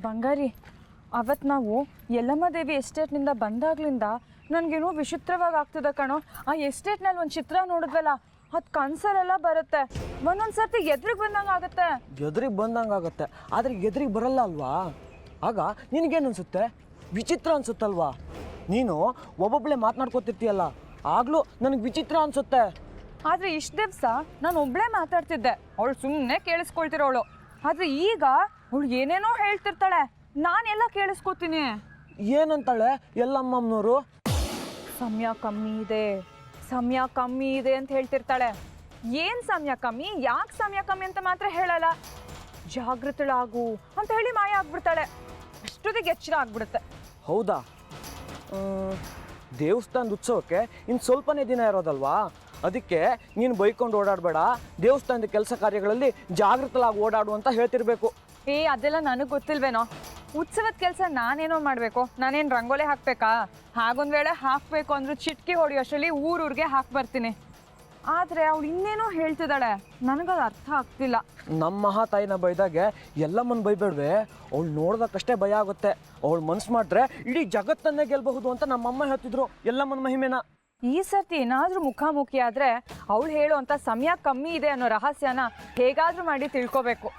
ಬಂಗಾರಿ, ಅವತ್ತು ನಾವು ಯಲ್ಲಮ್ಮ ದೇವಿ ಎಸ್ಟೇಟ್ನಿಂದ ಬಂದಾಗ್ಲಿಂದ ನನಗೇನೋ ವಿಚಿತ್ರವಾಗಿ ಆಗ್ತದೆ ಕಣೋ. ಆ ಎಸ್ಟೇಟ್ನಲ್ಲಿ ಒಂದು ಚಿತ್ರ ನೋಡಿದ್ವಲ್ಲ, ಅದು ಕನ್ಸಲ್ಲೆಲ್ಲ ಬರುತ್ತೆ. ಒಂದೊಂದು ಸರ್ತಿ ಎದುರಿಗೆ ಬಂದಂಗೆ ಆಗುತ್ತೆ. ಎದುರಿಗೆ ಬಂದಂಗೆ ಆಗುತ್ತೆ, ಆದರೆ ಎದುರಿಗೆ ಬರಲ್ಲ ಅಲ್ವಾ? ಆಗ ನಿನಗೇನು ಅನಿಸುತ್ತೆ? ವಿಚಿತ್ರ ಅನಿಸುತ್ತಲ್ವಾ? ನೀನು ಒಬ್ಬೊಬ್ಬಳೇ ಮಾತನಾಡ್ಕೊತಿರ್ತೀಯಲ್ಲ, ಆಗಲೂ ನನಗೆ ವಿಚಿತ್ರ ಅನಿಸುತ್ತೆ. ಆದರೆ ಇಷ್ಟು ದಿವಸ ನಾನು ಒಬ್ಬಳೇ ಮಾತಾಡ್ತಿದ್ದೆ, ಅವಳು ಸುಮ್ಮನೆ ಕೇಳಿಸ್ಕೊಳ್ತಿರೋಳು. ಆದರೆ ಈಗ ಅವಳು ಏನೇನೋ ಹೇಳ್ತಿರ್ತಾಳೆ, ನಾನೆಲ್ಲ ಕೇಳಿಸ್ಕೊತೀನಿ. ಏನಂತಾಳೆ ಎಲ್ಲಮ್ಮನವರು? ಸಮಯ ಕಮ್ಮಿ ಇದೆ, ಸಮಯ ಕಮ್ಮಿ ಇದೆ ಅಂತ ಹೇಳ್ತಿರ್ತಾಳೆ. ಏನು ಸಮಯ ಕಮ್ಮಿ, ಯಾಕೆ ಸಮಯ ಕಮ್ಮಿ ಅಂತ ಮಾತ್ರ ಹೇಳಲ್ಲ. ಜಾಗೃತಳಾಗು ಅಂತ ಹೇಳಿ ಮಾಯ ಆಗ್ಬಿಡ್ತಾಳೆ. ಅಷ್ಟೊತ್ತಿಗೆ ಎಚ್ಚರ ಆಗ್ಬಿಡುತ್ತೆ. ಹೌದಾ? ದೇವಸ್ಥಾನದ ಉತ್ಸವಕ್ಕೆ ಇನ್ನು ಸ್ವಲ್ಪನೇ ದಿನ ಇರೋದಲ್ವಾ, ಅದಕ್ಕೆ ನೀನು ಬೈಕೊಂಡು ಓಡಾಡಬೇಡ, ದೇವಸ್ಥಾನದ ಕೆಲಸ ಕಾರ್ಯಗಳಲ್ಲಿ ಜಾಗೃತಳಾಗಿ ಓಡಾಡು ಅಂತ ಹೇಳ್ತಿರ್ಬೇಕು. ಅದೆಲ್ಲ ನನಗೆ ಗೊತ್ತಿಲ್ವೇನೋ. ಉತ್ಸವದ ಕೆಲಸ ನಾನೇನೋ ಮಾಡಬೇಕು? ನಾನೇನು ರಂಗೋಲಿ ಹಾಕಬೇಕಾ? ಹಾಗೊಂದು ವೇಳೆ ಹಾಕಬೇಕು ಅಂದ್ರೂ ಚಿಟ್ಕಿ ಹೊಡಿಯೋಷ್ಟರಲ್ಲಿ ಊರೂರಿಗೆ ಹಾಕಿ ಬರ್ತೀನಿ. ಆದರೆ ಅವಳು ಇನ್ನೇನೋ ಹೇಳ್ತಿದ್ದಾಳೆ, ನನಗದು ಅರ್ಥ ಆಗ್ತಿಲ್ಲ. ನಮ್ಮ ಮಹಾತಾಯಿನ ಬೈದಾಗೆ ಎಲ್ಲಮ್ಮನ ಬೈಬೇಡ್ವೆ, ಅವಳು ನೋಡ್ದಕ್ಕಷ್ಟೇ ಭಯ ಆಗುತ್ತೆ. ಅವಳು ಮನ್ಸು ಮಾಡಿದ್ರೆ ಇಡೀ ಜಗತ್ತನ್ನೇ ಗೆಲ್ಲಬಹುದು ಅಂತ ನಮ್ಮಮ್ಮ ಹೇಳ್ತಿದ್ರು ಎಲ್ಲಮ್ಮನ ಮಹಿಮೆನ. ಈ ಸರ್ತಿ ಏನಾದರೂ ಮುಖಾಮುಖಿ ಆದರೆ ಅವಳು ಹೇಳುವಂಥ ಸಮಯ ಕಮ್ಮಿ ಇದೆ ಅನ್ನೋ ರಹಸ್ಯನ ಹೇಗಾದರೂ ಮಾಡಿ ತಿಳ್ಕೋಬೇಕು.